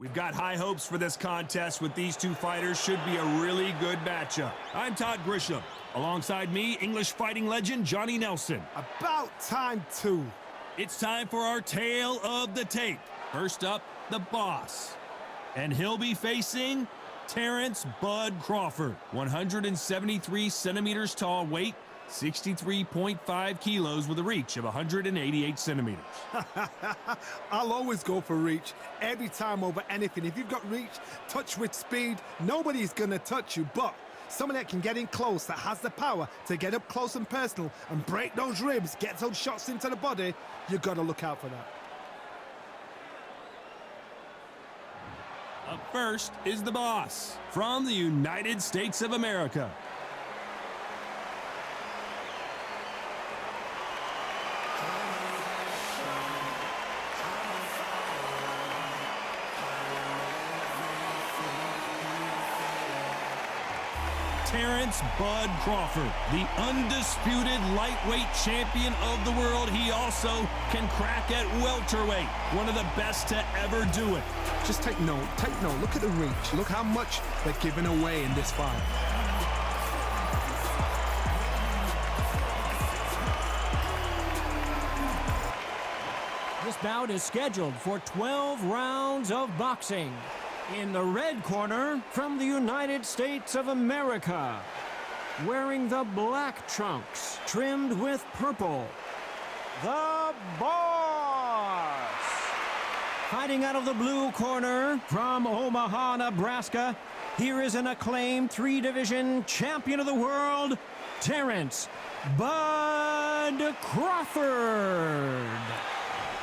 We've got high hopes for this contest with these two fighters. Should be a really good matchup. I'm Todd Grisham. Alongside me, English fighting legend Johnny Nelson. About time, too. It's time for our tale of the tape. First up, the boss. And he'll be facing Terence Bud Crawford. 173 centimeters tall, weight 63.5 kilos with a reach of 188 centimeters. I'll always go for reach every time over anything. If you've got reach, touch with speed, nobody's going to touch you. But someone that can get in close, that has the power to get up close and personal and break those ribs, get those shots into the body, you've got to look out for that. Up first is the boss from the United States of America. Terence Bud Crawford, the undisputed lightweight champion of the world. He also can crack at welterweight, one of the best to ever do it. Just take note, look at the reach, look how much they're giving away in this fight. This bout is scheduled for 12 rounds of boxing. In the red corner, from the United States of America, wearing the black trunks trimmed with purple, the boss. Fighting out of the blue corner, from Omaha, Nebraska, here is an acclaimed three-division champion of the world, Terence Bud Crawford.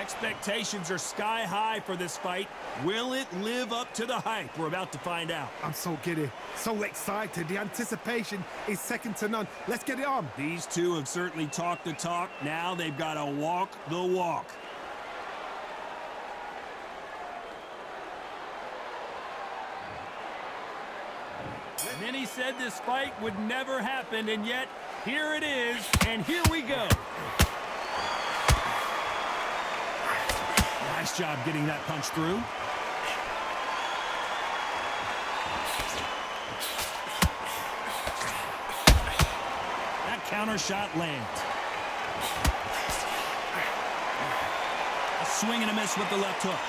Expectations are sky high for this fight. Will it live up to the hype? We're about to find out. I'm so giddy, so excited. The anticipation is second to none. Let's get it on. These two have certainly talked the talk. Now they've got to walk the walk. Many said this fight would never happen, and yet here it is, and here we go. Nice job getting that punch through. That counter shot lands. A swing and a miss with the left hook.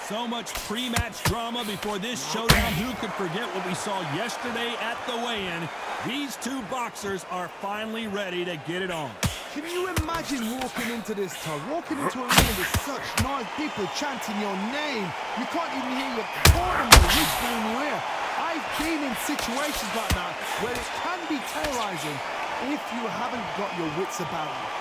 So much pre-match drama before this showdown. Who could forget what we saw yesterday at the weigh-in? These two boxers are finally ready to get it on. Can you imagine walking into this, Todd? Walking into a room with such noise, people chanting your name. You can't even hear your opponent whispering in your ear. I've been in situations like that where it can be terrorizing if you haven't got your wits about you.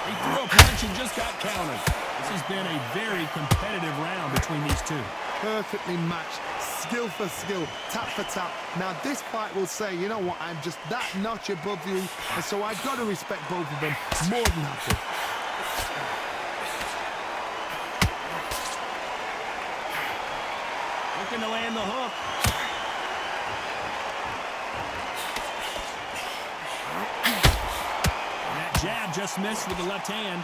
He threw a punch and just got countered. This has been a very competitive round between these two. Perfectly matched, skill for skill, tap for tap. Now this fight will say, you know what, I'm just that notch above you, and so I've got to respect both of them more than happy. Looking to land the hook. Jab just missed with the left hand.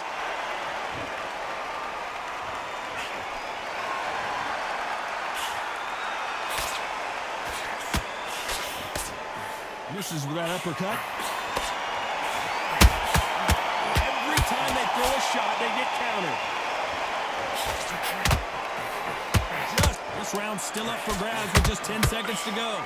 Misses with that uppercut. Every time they throw a shot, they get countered. This round's still up for grabs with just 10 seconds to go.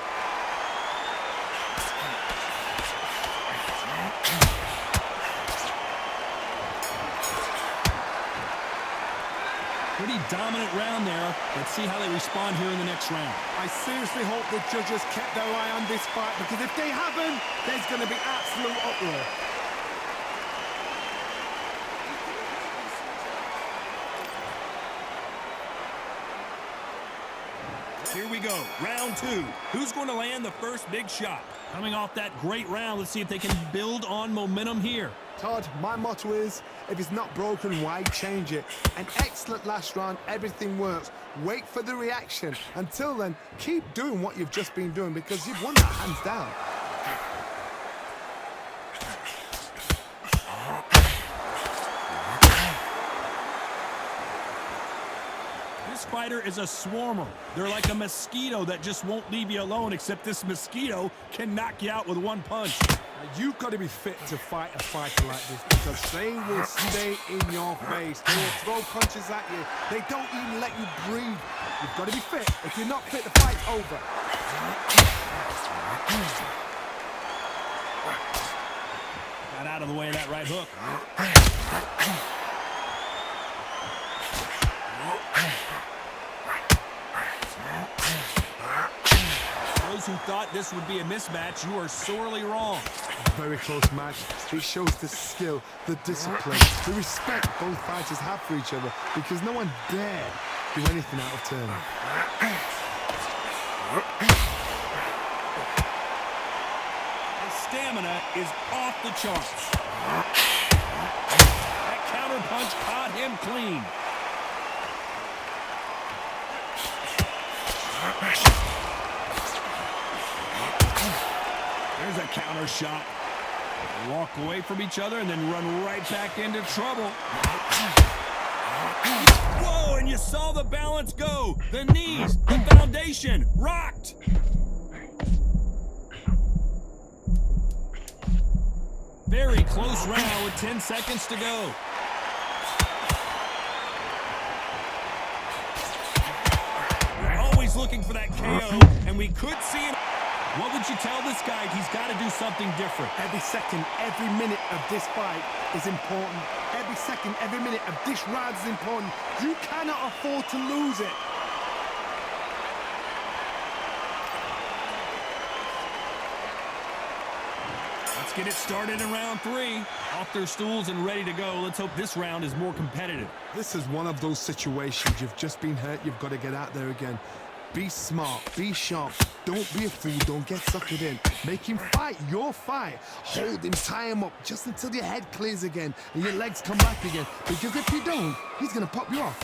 Pretty dominant round there. Let's see how they respond here in the next round. I seriously hope the judges kept their eye on this fight, because if they haven't, there's going to be absolute uproar. Here we go, round two. Who's going to land the first big shot? Coming off that great round, let's see if they can build on momentum here. Todd, my motto is, if it's not broken, why change it? An excellent last round, everything works. Wait for the reaction. Until then, keep doing what you've just been doing, because you've won that hands down. This fighter is a swarmer. They're like a mosquito that just won't leave you alone, except this mosquito can knock you out with one punch. You've got to be fit to fight a fighter like this because they will stay in your face. They will throw punches at you. They don't even let you breathe. You've got to be fit. If you're not fit, the fight's over. Got out of the way of that right hook. Those who thought this would be a mismatch, you are sorely wrong. Very close match. It shows the skill, the discipline, the respect both fighters have for each other because no one dared do anything out of turn. His stamina is off the charts. That counter punch caught him clean. There's a counter shot. Walk away from each other and then run right back into trouble. Whoa, and you saw the balance go. The knees, the foundation, rocked. Very close round with 10 seconds to go. We're always looking for that KO, and we could see him. What would you tell this guy? He's got to do something different. Every second, every minute of this fight is important. Every second, every minute of this round is important. You cannot afford to lose it. Let's get it started in round 3. Off their stools and ready to go. Let's hope this round is more competitive. This is one of those situations. You've just been hurt. You've got to get out there again. Be smart. Be sharp. Don't be a fool. Don't get suckered in. Make him fight your fight. Hold him. Tie him up just until your head clears again and your legs come back again. Because if you don't, he's going to pop you off.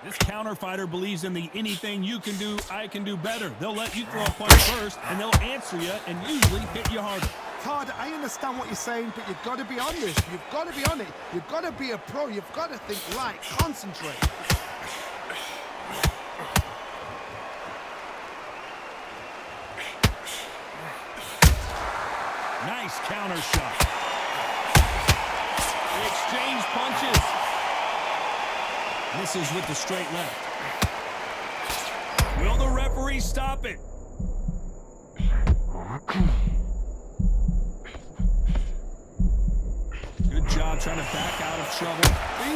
This counter fighter believes in the anything you can do, I can do better. They'll let you throw a punch first, and they'll answer you and usually hit you harder. Todd, I understand what you're saying, but you've got to be on this. You've got to be on it. You've got to be a pro. You've got to think light. Concentrate. Nice counter shot. They exchange punches. Misses with the straight left. Will the referee stop it? Good job trying to back out of trouble.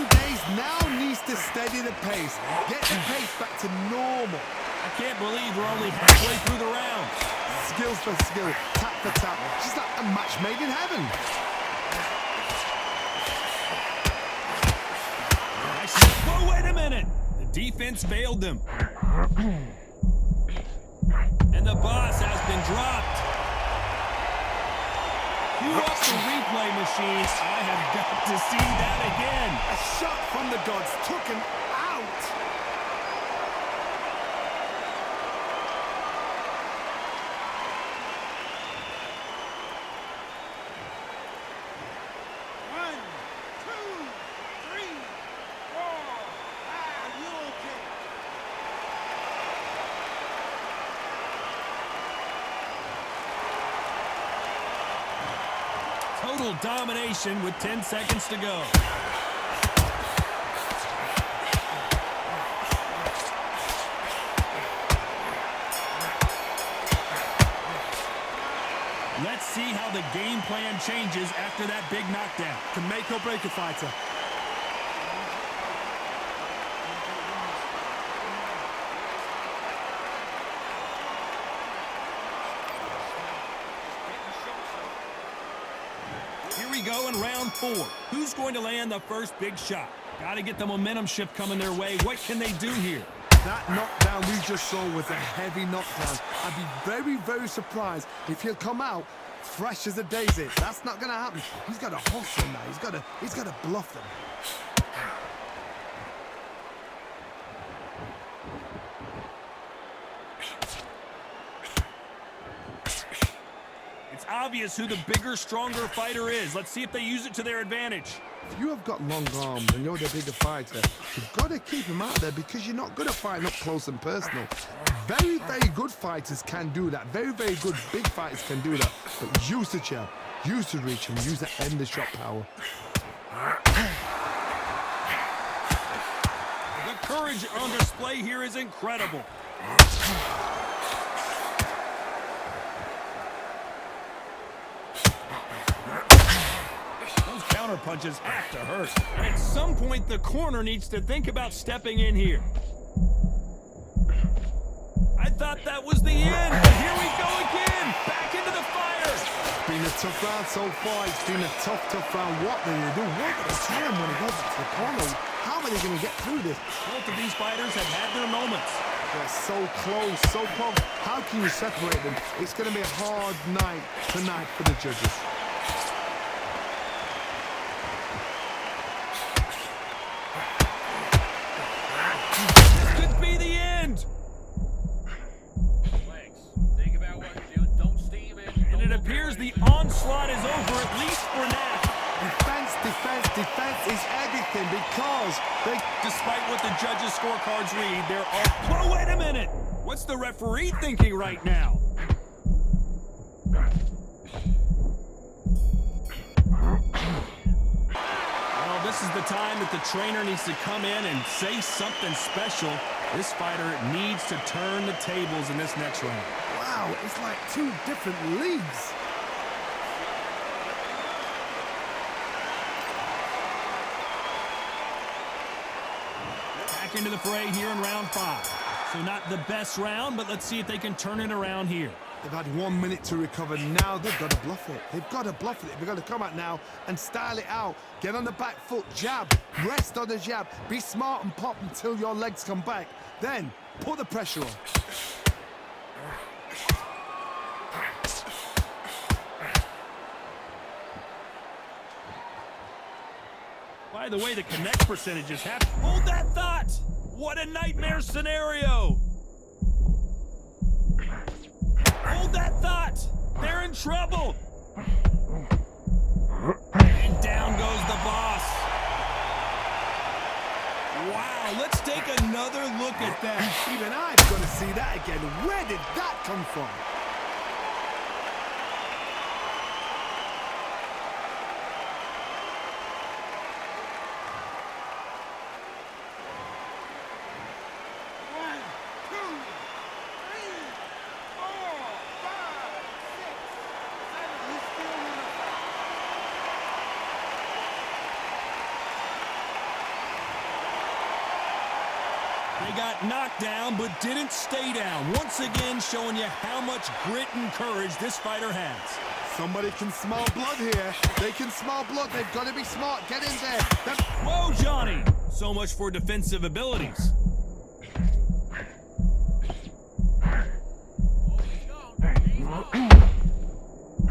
Days now needs to steady the pace. Get the pace back to normal. I can't believe we're only halfway through the round. Skills for skill, tap for tap. Just like a match made in heaven. Whoa, wait a minute! The defense failed them. And the boss has been dropped. Cue up the replay machine. I have got to see that again. A shot from the gods took him out. Total domination with 10 seconds to go. Let's see how the game plan changes after that big knockdown. Can make or break a fighter. Here we go in round 4. Who's going to land the first big shot? Got to get the momentum shift coming their way. What can they do here? That knockdown we just saw was a heavy knockdown. I'd be very, very surprised if he'll come out fresh as a daisy. That's not going to happen. He's got to hustle now. He's got to bluff them. obvious who the bigger, stronger fighter is. Let's see if they use it to their advantage. If you have got long arms and you're the bigger fighter, you've got to keep him out there because you're not good at fighting up close and personal. Very, very good fighters can do that. Very, very good big fighters can do that. But use the jab, use the reach, and use the end of shot power. The courage on display here is incredible. Those counter punches have to hurt. At some point, the corner needs to think about stepping in here. I thought that was the end, but here we go again. Back into the fire. It's been a tough round so far. It's been a tough round. What do they do? What do they tell him when he goes to the corner? How are they going to get through this? Both of these fighters have had their moments. They're so close, so close. How can you separate them? It's going to be a hard night tonight for the judges. This could be the end. Legs. Think about what you're doing. Don't steam it. And it appears the onslaught is over, at least for now. Defense is everything because they... Despite what the judges' scorecards read, there are... Whoa, wait a minute! What's the referee thinking right now? Well, this is the time that the trainer needs to come in and say something special. This fighter needs to turn the tables in this next round. Wow, it's like two different leagues. Back into the fray here in round 5. So not the best round, but let's see if they can turn it around here. They've had 1 minute to recover. Now they've got to bluff it. They've got to bluff it. They've got to come out now and style it out. Get on the back foot, jab, rest on the jab. Be smart and pop until your legs come back. Then put the pressure on. By the way, the connect percentages have... Hold that thought! What a nightmare scenario! Hold that thought! They're in trouble! And down goes the boss. Wow, let's take another look at that. Even I've got to see that again. Where did that come from? They got knocked down, but didn't stay down. Once again, showing you how much grit and courage this fighter has. Somebody can smell blood here. They can smell blood. They've got to be smart. Get in there. Whoa, Johnny! So much for defensive abilities.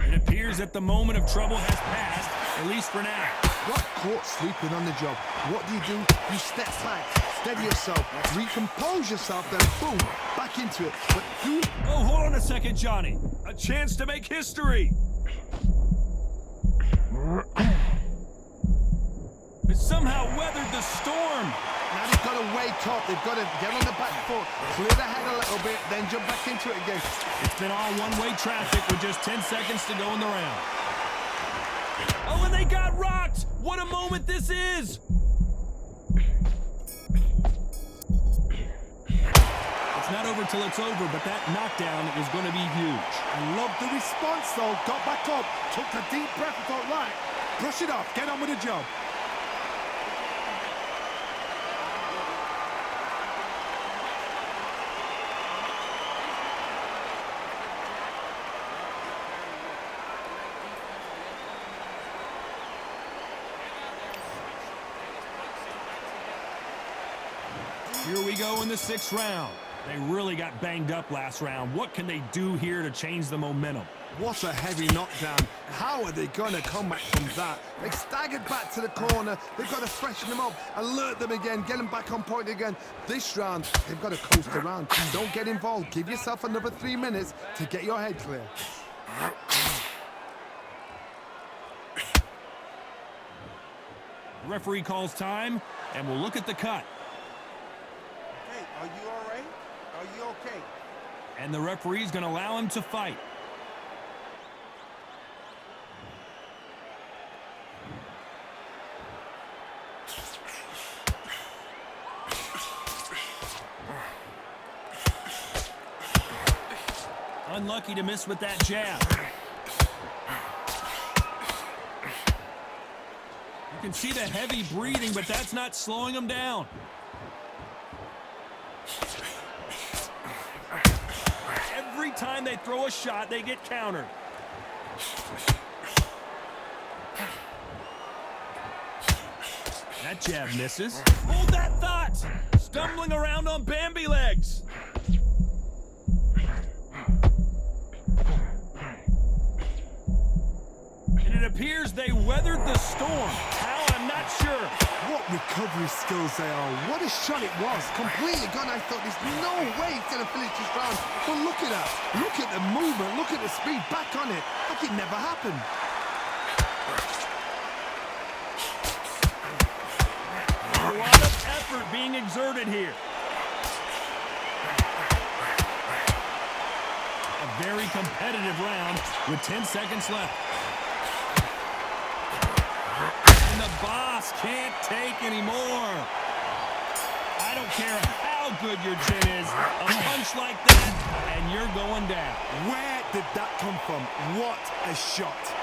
It appears that the moment of trouble has passed, at least for now. Got caught sleeping on the job. What do? You step back, steady yourself, recompose yourself, then boom, back into it. But do... Oh, hold on a second, Johnny. A chance to make history. It somehow weathered the storm. Now they've got to wake up. They've got to get on the back foot, clear the head a little bit, then jump back into it again. It's been all one-way traffic with just 10 seconds to go in the round. Oh, and they got rocked! What a moment this is! It's not over till it's over, but that knockdown is going to be huge. I love the response, though. Got back up, took a deep breath and thought, right, brush it off, get on with the job. Here we go in the 6th round. They really got banged up last round. What can they do here to change the momentum? What a heavy knockdown. How are they going to come back from that? They staggered back to the corner. They've got to freshen them up, alert them again, get them back on point again. This round, they've got to coast around. Don't get involved. Give yourself another 3 minutes to get your head clear. The referee calls time, and we'll look at the cut. Hey, are you all right? Are you okay? And the referee's going to allow him to fight. Unlucky to miss with that jab. You can see the heavy breathing, but that's not slowing him down. Every time they throw a shot, they get countered. That jab misses. Hold that thought! Stumbling around on Bambi legs. It appears they weathered the storm. How? I'm not sure. What recovery skills they are. What a shot it was. Completely gone. I thought there's no way he's going to finish this round. But look at that. Look at the movement. Look at the speed. Back on it. Like it never happened. A lot of effort being exerted here. A very competitive round with 10 seconds left. And the boss can't take anymore. I don't care how good your chin is. A punch like that, and you're going down. Where did that come from? What a shot.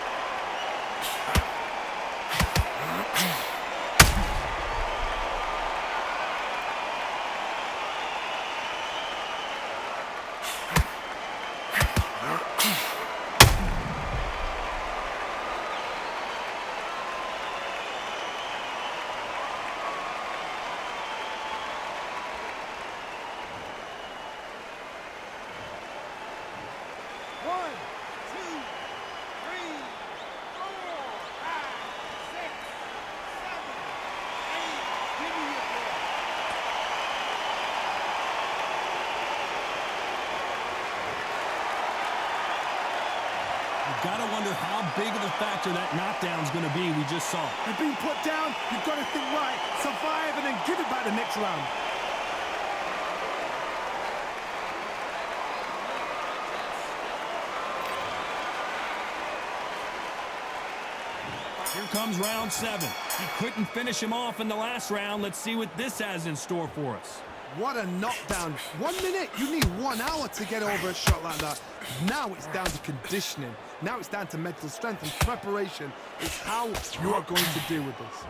Gotta wonder how big of a factor that knockdown's gonna be we just saw. You've been put down, you've got to think right, survive, and then give it back the next round. Here comes round 7. He couldn't finish him off in the last round. Let's see what this has in store for us. What a knockdown. 1 minute, you need 1 hour to get over a shot like that. Now it's down to conditioning. Now it's down to mental strength and preparation. It's how you are going to deal with this.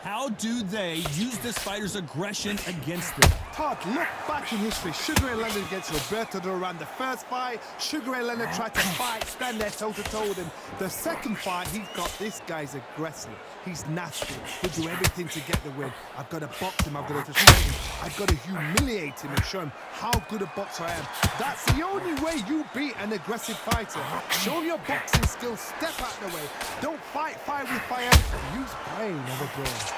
How do they use this fighter's aggression against them? Todd, look back in history. Sugar Ray Leonard against Roberto Duran. The first fight, Sugar Ray Leonard tried to fight, stand there toe-to-toe with him. The second fight, he thought this guy's aggressive. He's nasty. He'll do everything to get the win. I've got to box him. I've got to destroy him. I've got to humiliate him and show him how good a boxer I am. That's the only way you beat an aggressive fighter. Show your boxing skills. Step out the way. Don't fight fire with fire. Use brain over brain.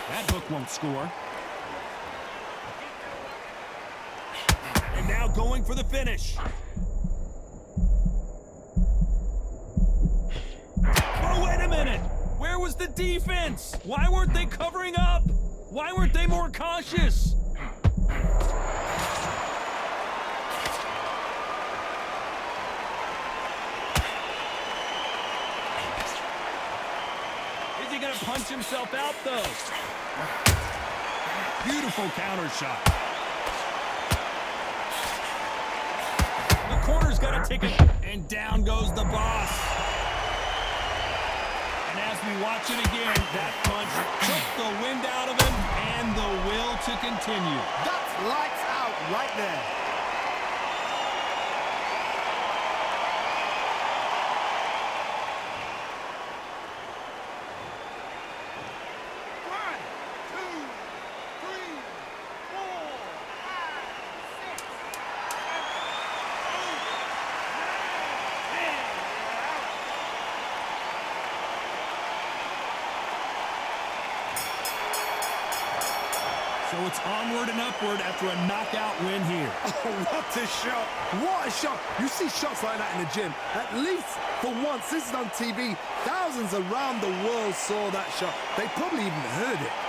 That hook won't score. And now going for the finish. Oh, wait a minute. Where was the defense? Why weren't they covering up? Why weren't they more cautious? Is he going to punch himself out, though? Beautiful counter shot. The corner's got to take it, and down goes the boss. And as we watch it again, that punch took the wind out of him and the will to continue. That's lights out right there. So it's onward and upward after a knockout win here. Oh, what a shot. What a shot. You see shots like that in the gym. At least for once, this is on TV. Thousands around the world saw that shot. They probably even heard it.